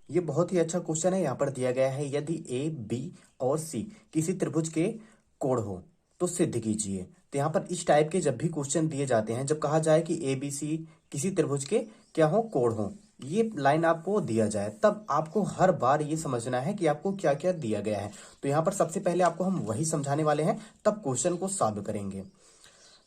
ये बहुत ही अच्छा क्वेश्चन है। यहाँ पर दिया गया है यदि ए बी और सी किसी त्रिभुज के कोण हो तो सिद्ध कीजिए। तो यहाँ पर इस टाइप के जब भी क्वेश्चन दिए जाते हैं, जब कहा जाए कि ए बी सी किसी त्रिभुज के क्या हो, कोण हो, ये लाइन आपको दिया जाए, तब आपको हर बार ये समझना है कि आपको क्या क्या दिया गया है। तो यहाँ पर सबसे पहले आपको हम वही समझाने वाले हैं, तब क्वेश्चन को सॉल्व करेंगे।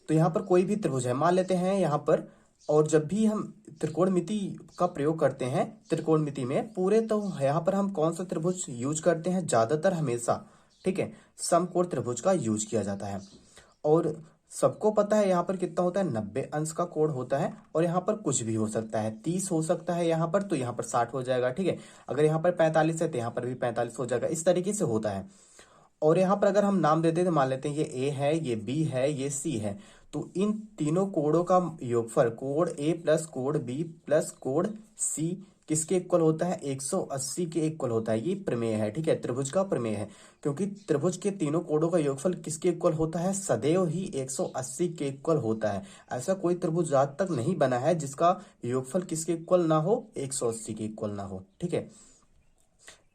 तो यहाँ पर कोई भी त्रिभुज है, मान लेते हैं यहाँ पर, और जब भी हम त्रिकोणमिति का प्रयोग करते हैं, त्रिकोणमिति में पूरे, तो यहाँ पर हम कौन सा त्रिभुज यूज करते हैं ज्यादातर, हमेशा, ठीक है, समकोण त्रिभुज का यूज किया जाता है। और सबको पता है यहाँ पर कितना होता है, 90 अंश का कोण होता है। और यहाँ पर कुछ भी हो सकता है, 30 हो सकता है यहाँ पर, तो यहाँ पर 60 हो जाएगा, ठीक है। अगर यहाँ पर 45 है तो यहाँ पर भी 45 हो जाएगा, इस तरीके से होता है। और यहाँ पर अगर हम नाम देते हैं, तो मान लेते हैं ये ए है, ये बी है, ये सी है, तो इन तीनों कोणों का योगफल, कोण ए प्लस कोण बी प्लस कोण सी किसके इक्वल होता है, 180 के इक्वल होता है। ये प्रमेय है, ठीक है, त्रिभुज का प्रमेय है। क्योंकि त्रिभुज के तीनों कोणों का योगफल किसके इक्वल होता है, सदैव ही 180 के इक्वल होता है। ऐसा कोई त्रिभुज आज तक नहीं बना है जिसका योगफल किसके इक्वल ना हो, 180 के इक्वल ना हो, ठीक है।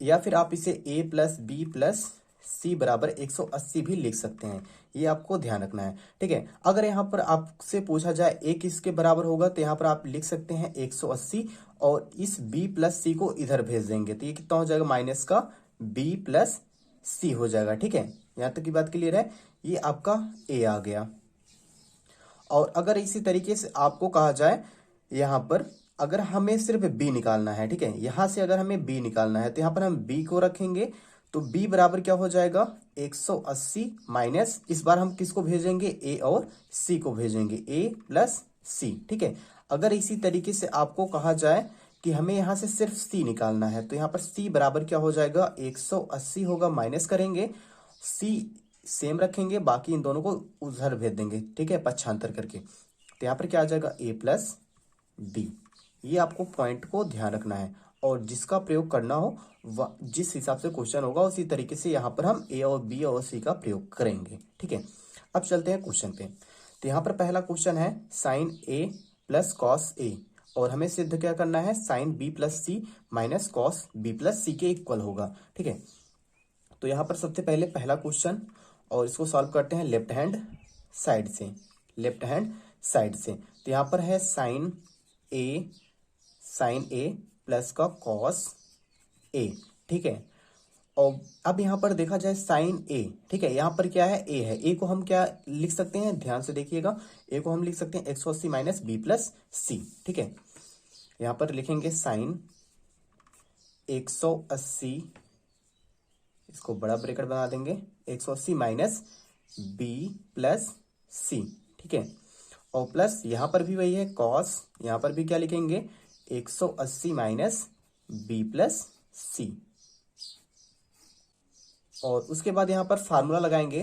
या फिर आप इसे a प्लस बी प्लस सी बराबर 180 भी लिख सकते हैं, ये आपको ध्यान रखना है, ठीक है। अगर यहाँ पर आपसे पूछा जाए a किसके बराबर होगा, तो यहाँ पर आप लिख सकते हैं 180, और इस b प्लस सी को इधर भेज देंगे, तो ये कितना हो जाएगा, माइनस का b प्लस सी हो जाएगा, ठीक है। यहाँ तक की बात क्लियर है, ये आपका a आ गया। और अगर इसी तरीके से आपको कहा जाए, यहाँ पर अगर हमें सिर्फ b निकालना है, ठीक है, यहां से अगर हमें b निकालना है, तो यहाँ पर हम b को रखेंगे, तो b बराबर क्या हो जाएगा, 180 माइनस, इस बार हम किसको भेजेंगे, a और c को भेजेंगे, a प्लस c, ठीक है। अगर इसी तरीके से आपको कहा जाए कि हमें यहाँ से सिर्फ c निकालना है, तो यहाँ पर c बराबर क्या हो जाएगा, 180 होगा, माइनस करेंगे, c सेम रखेंगे, बाकी इन दोनों को उधर भेज देंगे, ठीक है, पक्षांतर करके। तो यहाँ पर क्या आ जाएगा, a प्लस बी। ये आपको पॉइंट को ध्यान रखना है, और जिसका प्रयोग करना हो जिस हिसाब से क्वेश्चन होगा उसी तरीके से यहाँ पर हम ए और बी और सी का प्रयोग करेंगे, ठीक है। अब चलते हैं क्वेश्चन पे। तो यहाँ पर पहला क्वेश्चन है sign A plus cos A, और हमें सिद्ध क्या करना है, साइन बी प्लस सी माइनस कॉस बी प्लस सी के इक्वल होगा, ठीक है। तो यहाँ पर सबसे पहले पहला क्वेश्चन, और इसको सॉल्व करते हैं लेफ्ट हैंड साइड से, लेफ्ट हैंड साइड से। तो यहाँ पर है साइन ए प्लस का कॉस ए, ठीक है। और अब यहाँ पर देखा जाए साइन ए, ठीक है, यहाँ पर क्या है, ए है, ए को हम क्या लिख सकते हैं, ध्यान से देखिएगा, ए को हम लिख सकते हैं 180 माइनस बी प्लस सी, ठीक है। यहाँ पर लिखेंगे साइन 180, इसको बड़ा ब्रैकेट बना देंगे, 180 माइनस बी प्लस सी, ठीक है। और प्लस यहाँ पर भी वही है कॉस, यहाँ पर भी क्या लिखेंगे, 180 माइनस बी प्लस सी। और उसके बाद यहाँ पर फार्मूला लगाएंगे,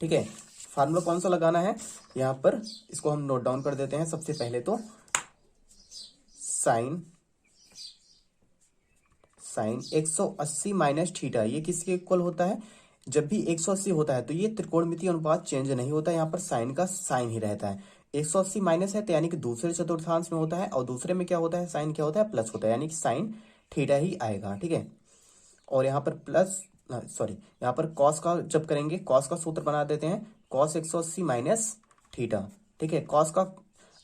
ठीक है। फार्मूला कौन सा लगाना है, यहाँ पर इसको हम नोट डाउन कर देते हैं। सबसे पहले तो साइन 180 माइनस थीटा, ये किसके इक्वल होता है, जब भी 180 होता है तो ये त्रिकोणमितीय अनुपात चेंज नहीं होता, यहाँ पर साइन का साइन ही रहता है। 180 माइनस है तो यानी कि दूसरे चतुर्थांश में होता है, और दूसरे में क्या होता है, साइन क्या होता है, प्लस होता है, यानी कि साइन थीटा ही आएगा, ठीक है। और यहाँ पर प्लस, सॉरी, यहाँ पर कॉस का जब करेंगे, कॉस का सूत्र बना देते हैं, कॉस 180 माइनस थीटा, ठीक है। कॉस का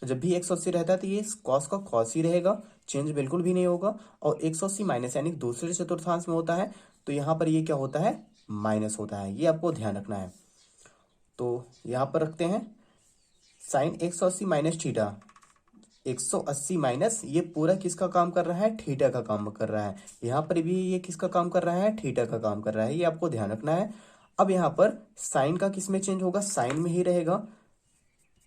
जब भी 180 रहता है तो ये कॉस का कॉस ही रहेगा, चेंज बिल्कुल भी नहीं होगा। और 180 माइनस यानी दूसरे चतुर्थांश में होता है, तो यहाँ पर ये क्या होता है, माइनस होता है, ये आपको ध्यान रखना है। तो यहाँ पर रखते हैं साइन 180 माइनस थीटा, 180 माइनस, ये पूरा किसका काम कर रहा है, थीटा का काम कर रहा है। यहाँ पर भी ये किसका काम कर रहा है, थीटा का काम कर रहा है, ये आपको ध्यान रखना है। अब यहाँ पर साइन का किस में चेंज होगा, साइन में ही रहेगा,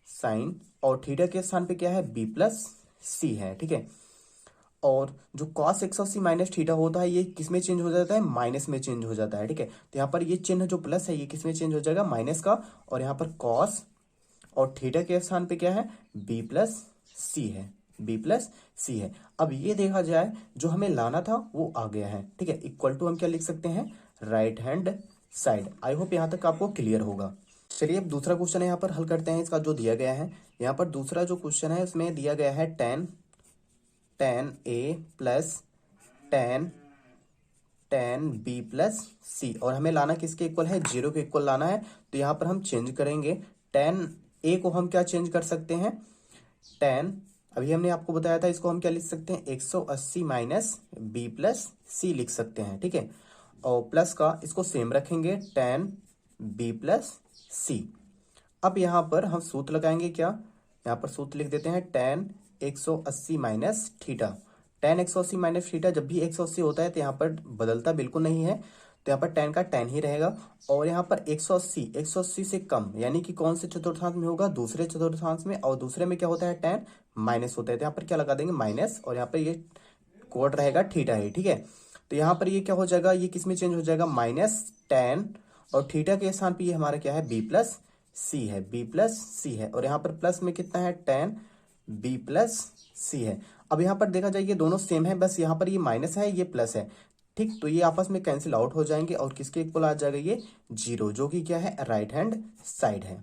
साइन, और थीटा के स्थान पे क्या है, बी प्लस सी है, ठीक है। और जो कॉस 180 माइनस थीटा होता है ये किस में चेंज हो जाता है, माइनस में चेंज हो जाता है, ठीक है। तो यहाँ पर ये चिन्ह जो प्लस है ये किस में चेंज हो जाएगा, माइनस का, और यहाँ पर कॉस, और थीटा के स्थान पे क्या है, बी प्लस सी है, बी प्लस सी है। अब ये देखा जाए जो हमें लाना था वो आ गया है, ठीक है। इक्वल टू हम क्या लिख सकते हैं, right hand side. I hope यहाँ तक आपको क्लियर होगा। चलिए अब दूसरा क्वेश्चन यहाँ पर हल करते हैं, इसका जो दिया गया है, यहाँ पर दूसरा जो क्वेश्चन है उसमें दिया गया है टेन ए प्लस टेन बी प्लस सी, और हमें लाना किसके इक्वल है, 0 के इक्वल लाना है। तो यहाँ पर हम चेंज करेंगे, टेन ए को हम क्या चेंज कर सकते हैं, टेन, अभी हमने आपको बताया था, इसको हम क्या लिख सकते हैं, 180 माइनस बी प्लस सी लिख सकते हैं, ठीक है। और प्लस का इसको सेम रखेंगे, टेन बी प्लस सी। अब यहाँ पर हम सूत्र लगाएंगे, क्या, यहाँ पर सूत्र लिख देते हैं, ten 180 minus theta. Ten 180 minus theta, जब भी 180 होता है तो यहाँ पर बदलता बिल्कुल नहीं है, तो यहाँ पर टेन का टेन ही रहेगा। और यहाँ पर 180 से कम, यानी कि कौन से चतुर्थांश में होगा, दूसरे चतुर्थांश में, और दूसरे में क्या होता है, टेन माइनस होता है, तो यहाँ पर क्या लगा देंगे, माइनस, और यहाँ पर ये कोड रहेगा थीटा है, ठीक है। तो यहाँ पर ये क्या हो जाएगा, ये किस में चेंज हो जाएगा, माइनस टेन, और थीटा के स्थान पर ये हमारा क्या है, बी प्लस सी है, बी प्लस सी है, और यहाँ पर प्लस में कितना है, टेन बी प्लस सी है। अब यहाँ पर देखा जाए ये दोनों सेम है, बस यहाँ पर ये माइनस है, ये प्लस है, ठीक। तो ये आपस में कैंसिल आउट हो जाएंगे, और किसके इक्वल आ जाएगा, ये 0, जो कि क्या है, राइट हैंड साइड है।